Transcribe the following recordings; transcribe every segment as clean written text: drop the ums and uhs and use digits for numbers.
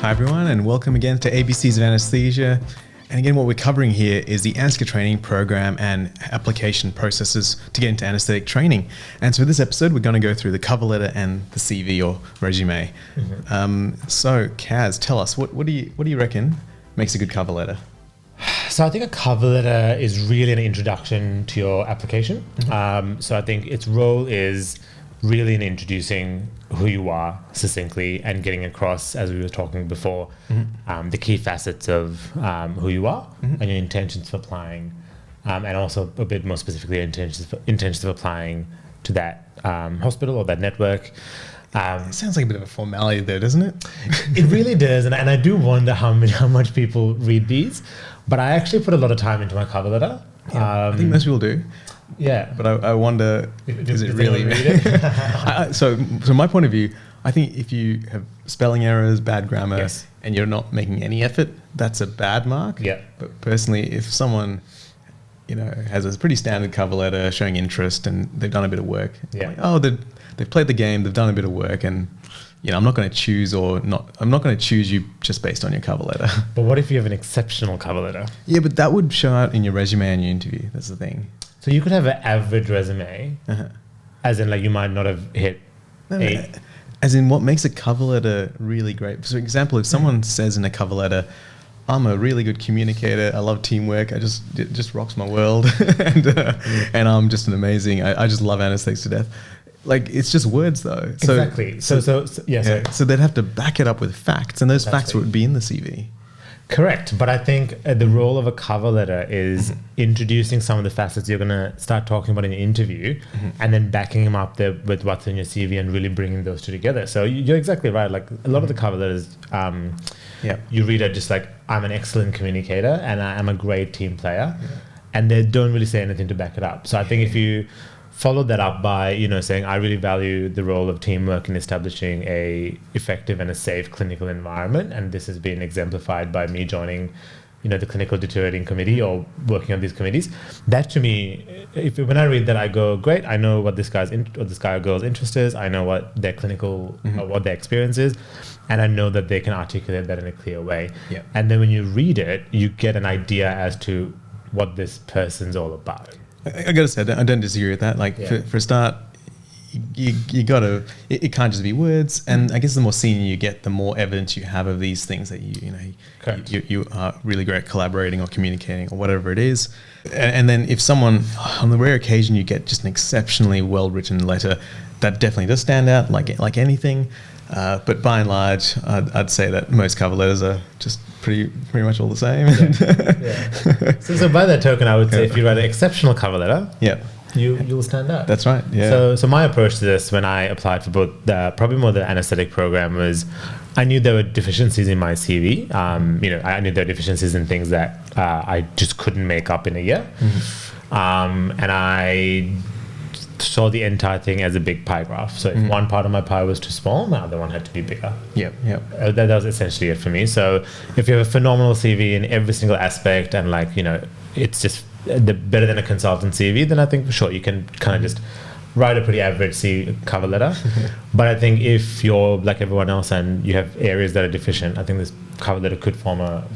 Hi everyone, and welcome again to ABCs of Anaesthesia. And again, what we're covering here is the anaesthetic training program and application processes to get into anaesthetic training. And so for this episode, we're going to go through the cover letter and the CV or resume. So Kaz, tell us, what do you reckon makes a good cover letter? So I think a cover letter is really an introduction to your application. So I think its role is really in introducing who you are succinctly and getting across, as we were talking before, the key facets of who you are and your intentions for applying, and also a bit more specifically intentions of applying to that hospital or that network. It sounds like a bit of a formality there, doesn't it? It really does, and I do wonder how much people read these, but I actually put a lot of time into my cover letter. I think most people do. Yeah, but I wonder, is it really? Read it? So my point of view, I think if you have spelling errors, bad grammar, and you're not making any effort, that's a bad mark. Yeah. But personally, if someone, has a pretty standard cover letter showing interest and they've done a bit of work, they've played the game, they've done a bit of work, and I'm not going to choose I'm not going to choose you just based on your cover letter. But what if you have an exceptional cover letter? Yeah, but that would show out in your resume and your interview. That's the thing. So you could have an average resume, as in you might not have hit 8. As in what makes a cover letter really great. For example, if someone says in a cover letter, I'm a really good communicator, I love teamwork, it just rocks my world, and I'm just an amazing, I just love anesthetics to death. It's just words though. Exactly. So they'd have to back it up with facts, and those facts would be in the CV. Correct. But I think the role of a cover letter is introducing some of the facets you're going to start talking about in your interview, and then backing them up there with what's in your CV and really bringing those two together. So you're exactly right. A lot of the cover letters, you read it just I'm an excellent communicator and I am a great team player, and they don't really say anything to back it up. So I think if you follow that up by, saying, I really value the role of teamwork in establishing a effective and a safe clinical environment. And this has been exemplified by me joining, the clinical deteriorating committee or working on these committees. That to me, when I read that, I go, great, I know what this guy or girl's interest is. I know what their clinical, or what their experience is. And I know that they can articulate that in a clear way. Yeah. And then when you read it, you get an idea as to what this person's all about. I gotta say, I don't disagree with that. For a start, you gotta. It can't just be words. And I guess the more senior you get, the more evidence you have of these things that you are really great at collaborating or communicating or whatever it is. And then if someone, on the rare occasion, you get just an exceptionally well written letter, that definitely does stand out. Like anything. But by and large, I'd say that most cover letters are just pretty much all the same. So by that token, I would say if you write an exceptional cover letter, you'll stand out. That's right. Yeah. So my approach to this when I applied for both probably more the anesthetic program was, I knew there were deficiencies in my CV. I knew there were deficiencies in things that I just couldn't make up in a year, and I saw the entire thing as a big pie graph. So if one part of my pie was too small, the other one had to be bigger. That was essentially it for me. So if you have a phenomenal CV in every single aspect and it's just better than a consultant CV, then I think for sure you can kind of just write a pretty average cover letter. But I think if you're like everyone else and you have areas that are deficient, I think this cover letter could form a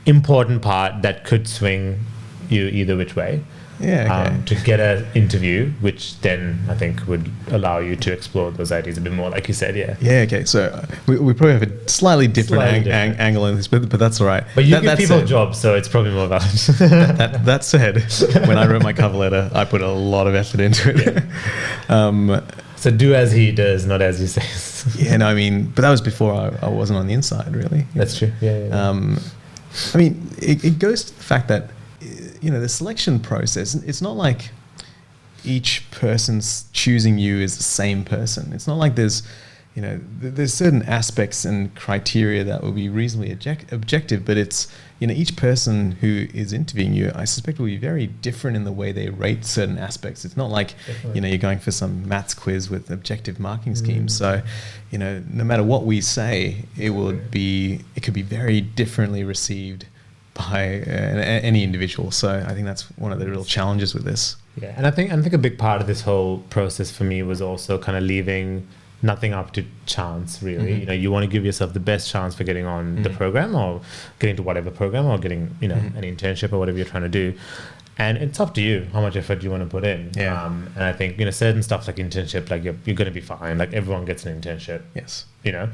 important part that could swing you either which way. To get an interview, which then I think would allow you to explore those ideas a bit more, like you said. Okay. So we probably have a slightly different angle in this, but that's all right. But you give people jobs, so it's probably more valid. That said, when I wrote my cover letter, I put a lot of effort into it. So do as he does, not as he says. But that was before I wasn't on the inside, really. That's true. It goes to the fact that the selection process, it's not like each person's choosing you is the same person. It's not like there's certain aspects and criteria that will be reasonably objective, but it's, each person who is interviewing you, I suspect, will be very different in the way they rate certain aspects. It's not like, you're going for some maths quiz with objective marking schemes. So, no matter what we say, it could be very differently received by any individual. So I think that's one of the real challenges with this. And I think a big part of this whole process for me was also kind of leaving nothing up to chance, really. You know, you want to give yourself the best chance for getting on the program, or getting to whatever program, or getting, you know, an internship or whatever you're trying to do. And it's up to you how much effort you want to put in. And I think, you know, certain stuff like internship, like you're going to be fine. Like everyone gets an internship. Yes. You know,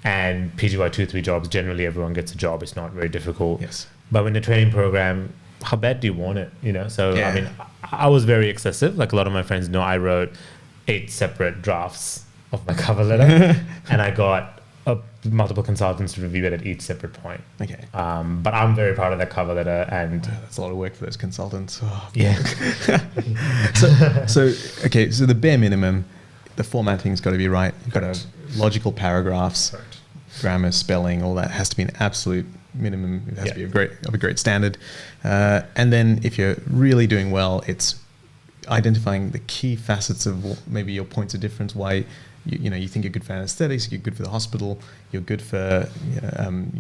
and PGY 2-3 jobs, generally everyone gets a job. It's not very difficult. Yes. But in the training program, how bad do you want it? You know, so I mean, I was very excessive. Like a lot of my friends know, I wrote 8 separate drafts of my cover letter, and I got multiple consultants to review it at each separate point. Okay. But I'm very proud of that cover letter, and that's a lot of work for those consultants. Oh, yeah. so the bare minimum, the formatting's got to be right. You've got to logical paragraphs, grammar, spelling, all that has to be an absolute minimum. It has to be a great standard. And then if you're really doing well, it's identifying the key facets of maybe your points of difference, why you think you're good for anesthetics, you're good for the hospital, you're good for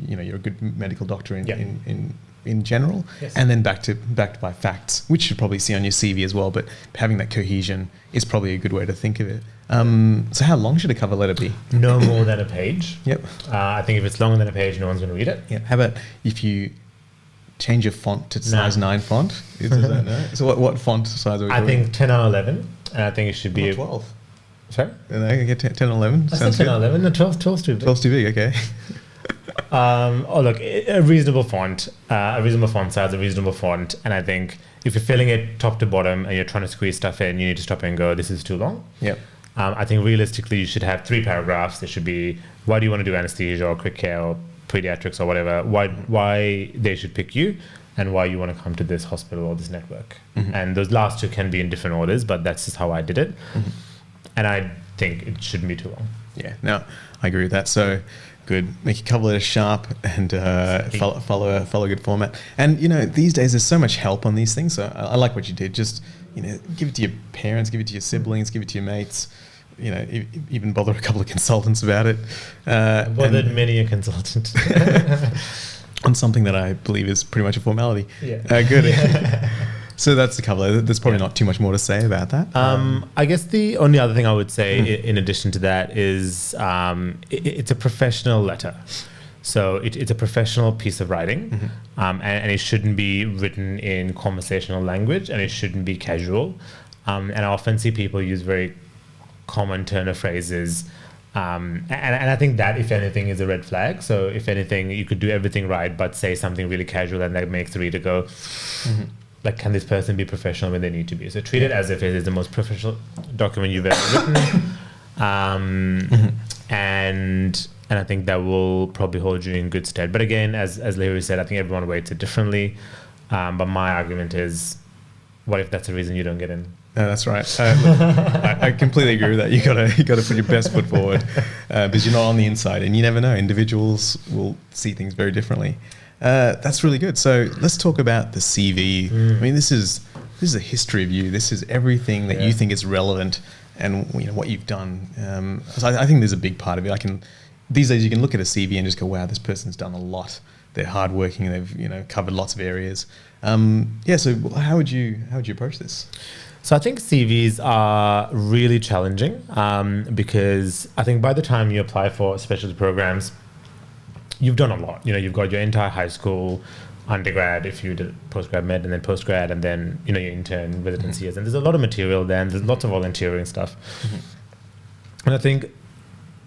you're a good medical doctor in general, and then backed by facts, which you probably see on your CV as well. But having that cohesion is probably a good way to think of it. So how long should a cover letter be? No more than a page. Yep. I think if it's longer than a page, no one's going to read it. Yeah. How about if you change your font to size 9 font? Is that no? So what font size are we talking? I think 10 or 11. And I think it should be 12. Sorry? And I can get 10 or 11. I said 10 or 11. No, 12's too big. 12's too big, okay. Look, a reasonable font size, a reasonable font. And I think if you're filling it top to bottom and you're trying to squeeze stuff in, you need to stop and go, this is too long. Yep. I think realistically you should have 3 paragraphs. There should be why do you want to do anesthesia or quick care or pediatrics or whatever, why they should pick you, and why you want to come to this hospital or this network. And those last 2 can be in different orders, but that's just how I did it. And I think it shouldn't be too long. Yeah, no, I agree with that. So good. Make your cover letter sharp and follow a good format. And, these days there's so much help on these things. So I like what you did. Just, give it to your parents, give it to your siblings, give it to your mates. Even bother a couple of consultants about it. Bothered many a consultant. On something that I believe is pretty much a formality. Yeah. Good. Yeah. So that's the cover letter. There's probably not too much more to say about that. I guess the only other thing I would say in addition to that is it's a professional letter. So it's a professional piece of writing, and it shouldn't be written in conversational language, and it shouldn't be casual. And I often see people use very common turn of phrases, and I think that, if anything, is a red flag. So if anything, you could do everything right, but say something really casual, and that makes the reader go, like, can this person be professional when they need to be? So treat it as if it is the most professional document you've ever written. And I think that will probably hold you in good stead. But again, as Larry said, I think everyone weights it differently. But my argument is, what if that's the reason you don't get in? No, that's right. I completely agree with that. You gotta put your best foot forward, because you're not on the inside, and you never know. Individuals will see things very differently. That's really good. So let's talk about the CV. I mean, this is a history of you. This is everything that you think is relevant, and what you've done. So I think there's a big part of it. These days you can look at a CV and just go, wow, this person's done a lot. They're hardworking. They've covered lots of areas. So how would you approach this? So I think CVs are really challenging, because I think by the time you apply for specialty programs, you've done a lot. You've got your entire high school, undergrad, if you did postgrad med, and then postgrad, and then your intern, residency years. And there's a lot of material there, and there's lots of volunteering stuff. And I think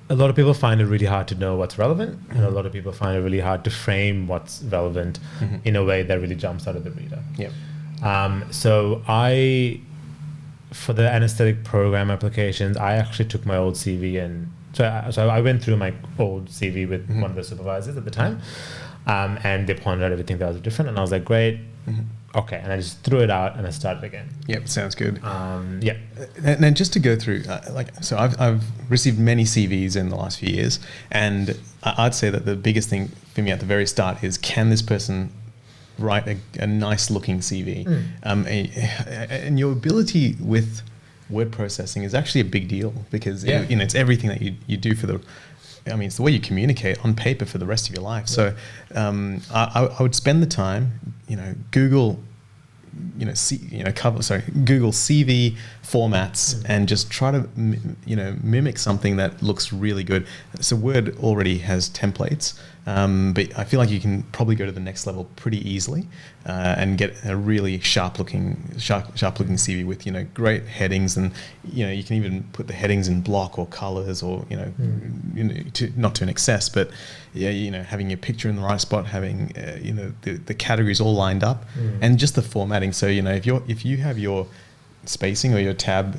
a lot of people find it really hard to know what's relevant, and a lot of people find it really hard to frame what's relevant in a way that really jumps out of the reader. So for the anesthetic program applications, I actually took my old CV, and so I went through my old CV with one of the supervisors at the time, and they pointed out everything that was different, and I was like, great, okay, and I just threw it out and I started again. Yep, sounds good. And then just to go through, so I've received many CVs in the last few years, and I'd say that the biggest thing for me at the very start is, can this person write a nice looking CV? And your ability with word processing is actually a big deal, because it's everything that you do it's the way you communicate on paper for the rest of your life. So I would spend the time, Google Google CV formats and just try to mimic something that looks really good. So Word already has templates, but I feel like you can probably go to the next level pretty easily and get a really sharp looking CV with great headings, and you can even put the headings in block or colors, or not to an excess, but having your picture in the right spot, having the categories all lined up, and just the formatting. So if you have your spacing or your tab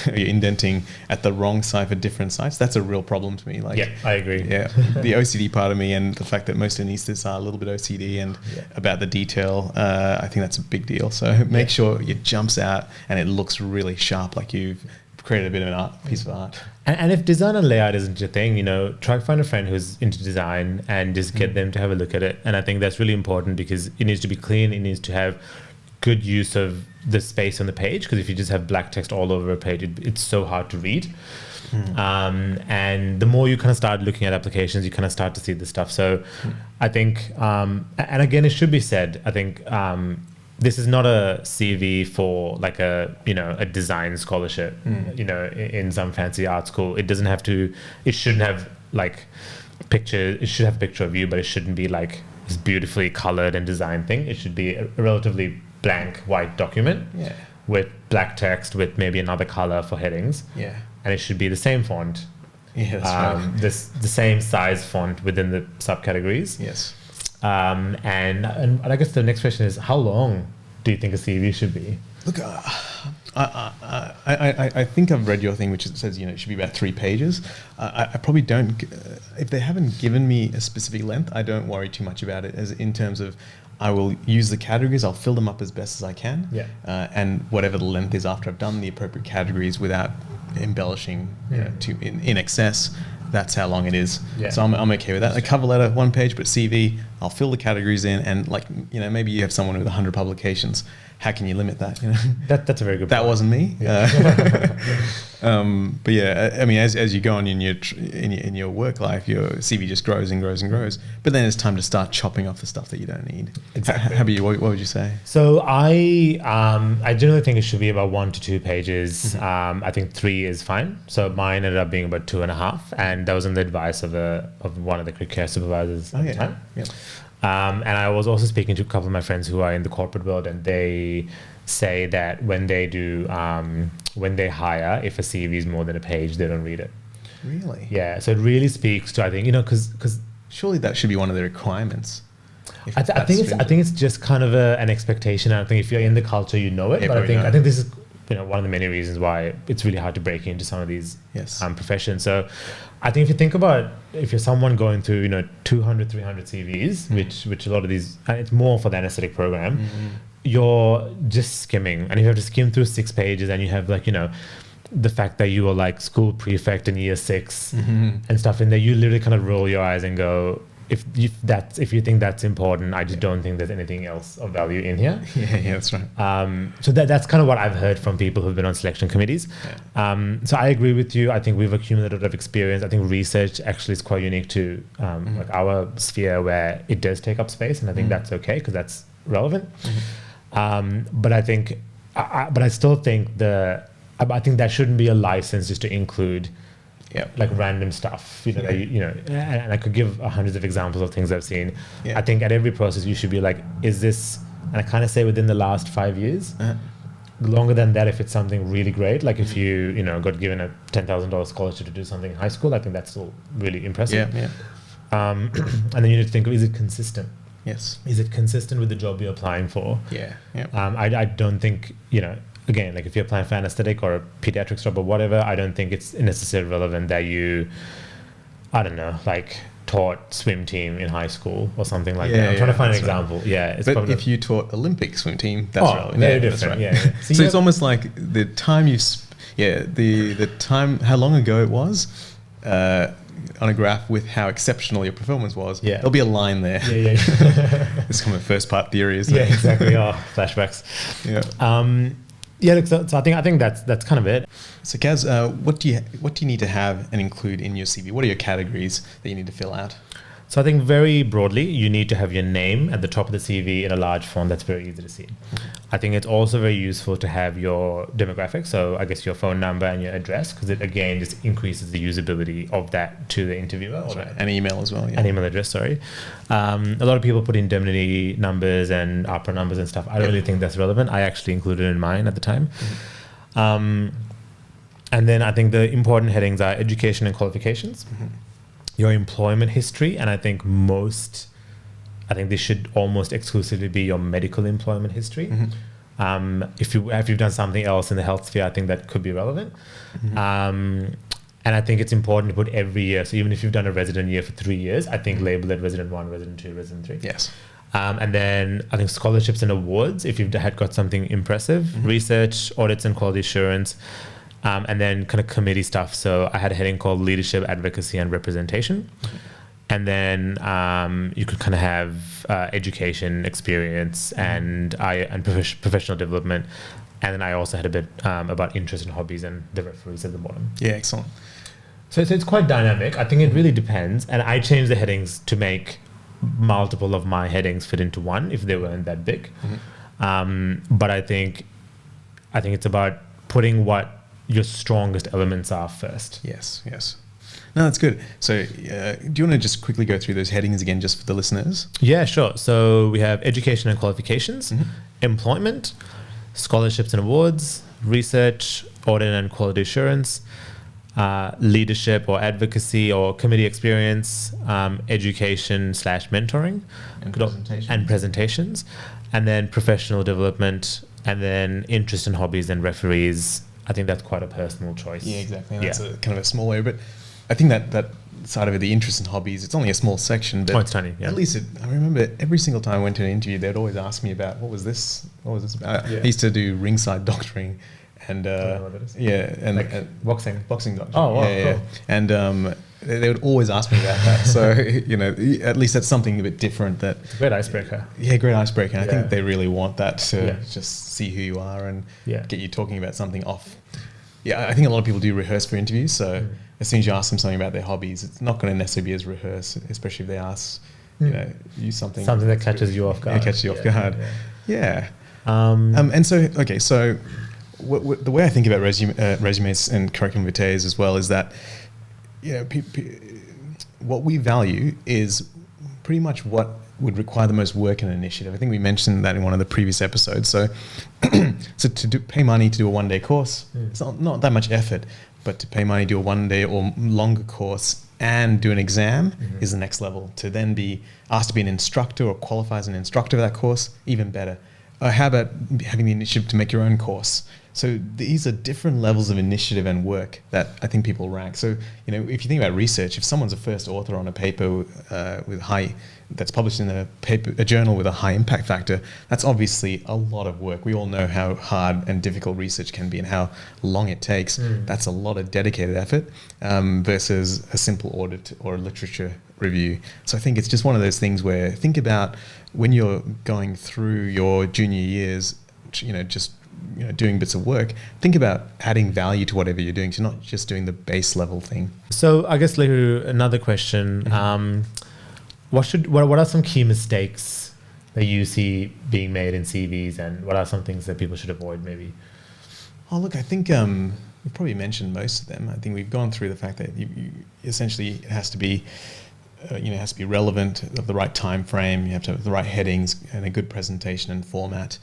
or your indenting at the wrong side for different sites, that's a real problem to me. Yeah, I agree. Yeah, the OCD part of me, and the fact that most anaesthetists are a little bit OCD and about the detail, I think that's a big deal. So make sure it jumps out and it looks really sharp, like you've created a bit of an piece of art. And if design and layout isn't your thing, try to find a friend who's into design and just get them to have a look at it. And I think that's really important, because it needs to be clean. It needs to have good use of the space on the page, because if you just have black text all over a page, it's so hard to read. And the more you kind of start looking at applications, you kind of start to see this stuff. So I think, and again, it should be said, I think this is not a CV for like a design scholarship, in some fancy art school. It shouldn't have like picture. It should have a picture of you, but it shouldn't be like this beautifully colored and designed thing. It should be a relatively blank white document with black text with maybe another color for headings. Yeah. And it should be the same font. Yeah, that's right. The same size font within the subcategories. Yes. And I guess the next question is, how long do you think a CV should be? Look, I think I've read your thing, which says it should be about 3 pages. I probably don't. If they haven't given me a specific length, I don't worry too much about it. As in terms of, I will use the categories. I'll fill them up as best as I can. Yeah. And whatever the length is after I've done the appropriate categories, without embellishing in excess, that's how long it is. Yeah. So I'm okay with that. A cover letter, 1 page, but CV, I'll fill the categories in, and maybe you have someone with 100 publications. How can you limit that? That's a very good point. That wasn't me. Yeah. But yeah, I mean, as you go on in your work life, your CV just grows and grows and grows. But then it's time to start chopping off the stuff that you don't need. Exactly. How about you? What would you say? So I generally think it should be about 1 to 2 pages. I think 3 is fine. So mine ended up being about 2.5, and that was on the advice of one of the quick care supervisors at the time. Yep. And I was also speaking to a couple of my friends who are in the corporate world, and they say that when they hire, if a CV is more than a page, they don't read it. Really? Yeah. So it really speaks to, I think, because surely that should be one of the requirements. I think it's just kind of an expectation. I think if you're in the culture, you know it. But I think this is one of the many reasons why it's really hard to break into some of these professions. So I think if you think about, if you're someone going through 200, 300 CVs, which a lot of these, and it's more for the anesthetic program, you're just skimming, and if you have to skim through 6 pages, and you have the fact that you were like school prefect in year 6 and stuff in there, you literally kind of roll your eyes and go, if you think that's important, I just don't think there's anything else of value in here. Yeah, that's right. So that's kind of what I've heard from people who've been on selection committees. Yeah. So I agree with you. I think we've accumulated a lot of experience. I think research actually is quite unique to like our sphere, where it does take up space, and I think that's okay, because that's relevant. But I think, but I still think I think that shouldn't be a license just to include like random stuff, and I could give hundreds of examples of things I've seen. I think at every process you should be like, is this, and I kind of say within the last 5 years, longer than that if it's something really great, like if you got given a $10,000 scholarship to do something in high school, I think that's still really impressive. And then you need to think of, is it consistent? Yes. Is it consistent with the job you're applying for? I don't think, again, like if you're applying for anesthetic or a pediatrics job or whatever, I don't think it's necessarily relevant that you, I don't know, like taught swim team in high school or something like that. I'm trying to find an example. Yeah. But if you taught Olympic swim team, that's relevant. Very different. Right. Yeah. So it's almost like the time the time, how long ago it was, on a graph with how exceptional your performance was. Yeah. There'll be a line there. Yeah. It's kind of first part theory, isn't it? Yeah, exactly. Flashbacks. Yeah. Look, so I think that's kind of it. So Kaz, what do you need to have and include in your CV? What are your categories that you need to fill out? So I think very broadly, you need to have your name at the top of the CV in a large font that's very easy to see. I think it's also very useful to have your demographics, so I guess your phone number and your address, because it again just increases the usability of that to the interviewer. Right. And email as well. Yeah. An email address, sorry. A lot of people put indemnity numbers and APRA numbers and stuff. I don't really think that's relevant. I actually included it in mine at the time. And then I think the important headings are education and qualifications, your employment history, and I think this should almost exclusively be your medical employment history. If you've done something else in the health sphere, I think that could be relevant. And I think it's important to put every year. So even if you've done a resident year for 3 years, I think label it resident 1, resident 2, resident 3. Yes. And then I think scholarships and awards, if you've got something impressive, research, audits and quality assurance, and then kind of committee stuff. So I had a heading called leadership, advocacy and representation. And then you could kind of have education, experience, and professional development. And then I also had a bit about interest and hobbies and the referees at the bottom. Yeah, excellent. So it's quite dynamic. I think it really depends. And I changed the headings to make multiple of my headings fit into one if they weren't that big. But I think it's about putting what your strongest elements are first. Yes. No, that's good. So do you want to just quickly go through those headings again just for the listeners? Yeah, sure. So we have education and qualifications, employment, scholarships and awards, research, audit and quality assurance, leadership or advocacy or committee experience, education / mentoring, and presentations, and then professional development, and then interest and hobbies and referees. I think that's quite a personal choice. Yeah, exactly. That's a kind of a small area, but I think that side of it, the interest in hobbies, it's only a small section, but it's tiny. Yeah. At least I remember every single time I went to an interview, they'd always ask me about what was this about. I used to do ringside doctoring, and and boxing doctoring. Oh, wow, cool. And they would always ask me about that. So at least that's something a bit different. It's a great icebreaker. Yeah, great icebreaker. And I think they really want that to just see who you are and get you talking about something off. Yeah, I think a lot of people do rehearse for interviews. So as soon as you ask them something about their hobbies, it's not going to necessarily be as rehearsed, especially if they ask you something that catches you off guard. Catches you off guard. Yeah. And so the way I think about resumes and curriculum vitae as well is that what we value is pretty much what would require the most work and initiative. I think we mentioned that in one of the previous episodes. So, pay money to do a 1-day course, it's not that much effort, but to pay money to do a 1-day or longer course and do an exam is the next level. To then be asked to be an instructor or qualify as an instructor of that course, even better. How about having the initiative to make your own course? So these are different levels of initiative and work that I think people rank. So, if you think about research, if someone's a first author on a paper that's published in a journal with a high impact factor, that's obviously a lot of work. We all know how hard and difficult research can be and how long it takes. That's a lot of dedicated effort versus a simple audit or a literature review. So I think it's just one of those things where think about when you're going through your junior years, doing bits of work, think about adding value to whatever you're doing. So not just doing the base level thing. So I guess later another question. What are some key mistakes that you see being made in CVs, and what are some things that people should avoid maybe? Oh, look, I think we've probably mentioned most of them. I think we've gone through the fact that you essentially it has to be relevant, of the right time frame. You have to have the right headings and a good presentation and format.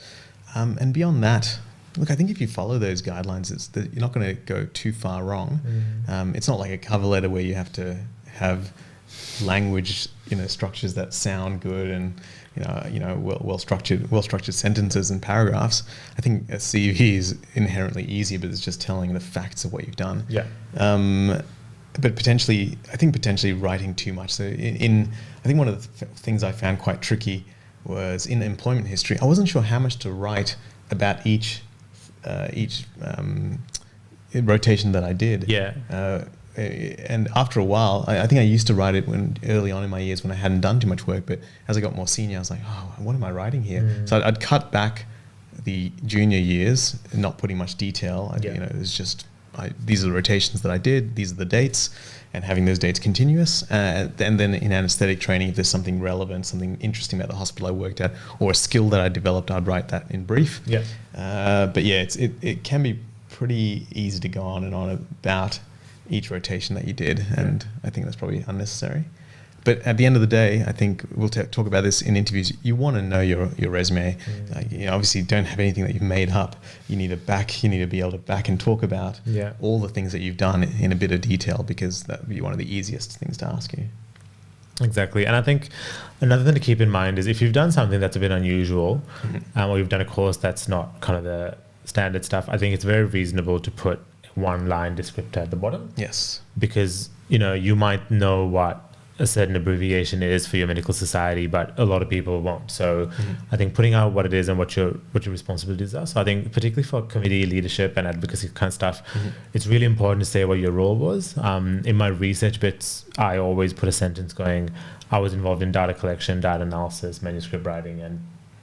And beyond that, look, I think if you follow those guidelines, you're not going to go too far wrong. It's not like a cover letter where you have to have language, structures that sound good and well structured sentences and paragraphs. I think a CV is inherently easier, but it's just telling the facts of what you've done. Yeah. But potentially writing too much. So I think one of the things I found quite tricky was in employment history. I wasn't sure how much to write about each rotation that I did. Yeah. And after a while, I think I used to write it early on in my years when I hadn't done too much work. But as I got more senior, I was like, oh, what am I writing here? So I'd cut back the junior years, not putting much detail. It was just these are the rotations that I did, these are the dates, and having those dates continuous. And then in anesthetic training, if there's something relevant, something interesting about the hospital I worked at, or a skill that I developed, I'd write that in brief. Yeah. But yeah, it can be pretty easy to go on and on about each rotation that you did, and I think that's probably unnecessary. But at the end of the day, I think we'll talk about this in interviews. You want to know your resume. Obviously, you don't have anything that you've made up. You need to be able to back and talk about all the things that you've done in a bit of detail, because that would be one of the easiest things to ask you. Exactly. And I think another thing to keep in mind is if you've done something that's a bit unusual, or you've done a course that's not kind of the standard stuff, I think it's very reasonable to put one line descriptor at the bottom. Yes. Because, you might know what a certain abbreviation is for your medical society, but a lot of people won't. So I think putting out what it is and what your responsibilities are. So I think particularly for committee leadership and advocacy kind of stuff, it's really important to say what your role was. In my research bits, I always put a sentence going, I was involved in data collection, data analysis, manuscript writing, and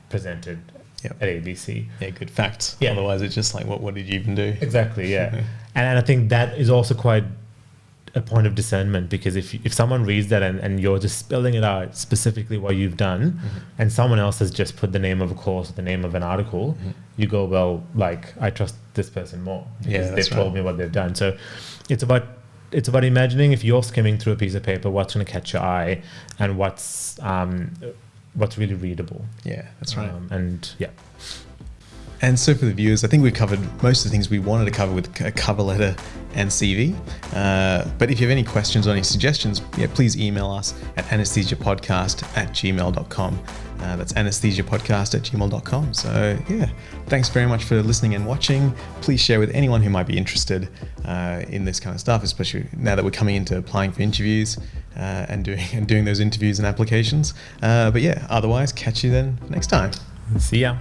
presented at ABC. Yeah, good facts. Yeah. Otherwise it's just like, what did you even do? Exactly, yeah. And I think that is also quite a point of discernment, because if someone reads that and you're just spelling it out specifically what you've done, and someone else has just put the name of a course or the name of an article, you go, well, like, I trust this person more because they've told me what they've done. So it's about imagining, if you're skimming through a piece of paper, what's going to catch your eye and what's really readable. Yeah, that's right. And so for the viewers, I think we covered most of the things we wanted to cover with a cover letter and CV. But if you have any questions or any suggestions, please email us at anaesthesiapodcast@gmail.com. That's anaesthesiapodcast@gmail.com. So thanks very much for listening and watching. Please share with anyone who might be interested in this kind of stuff, especially now that we're coming into applying for interviews and doing those interviews and applications. But otherwise, catch you then next time. See ya.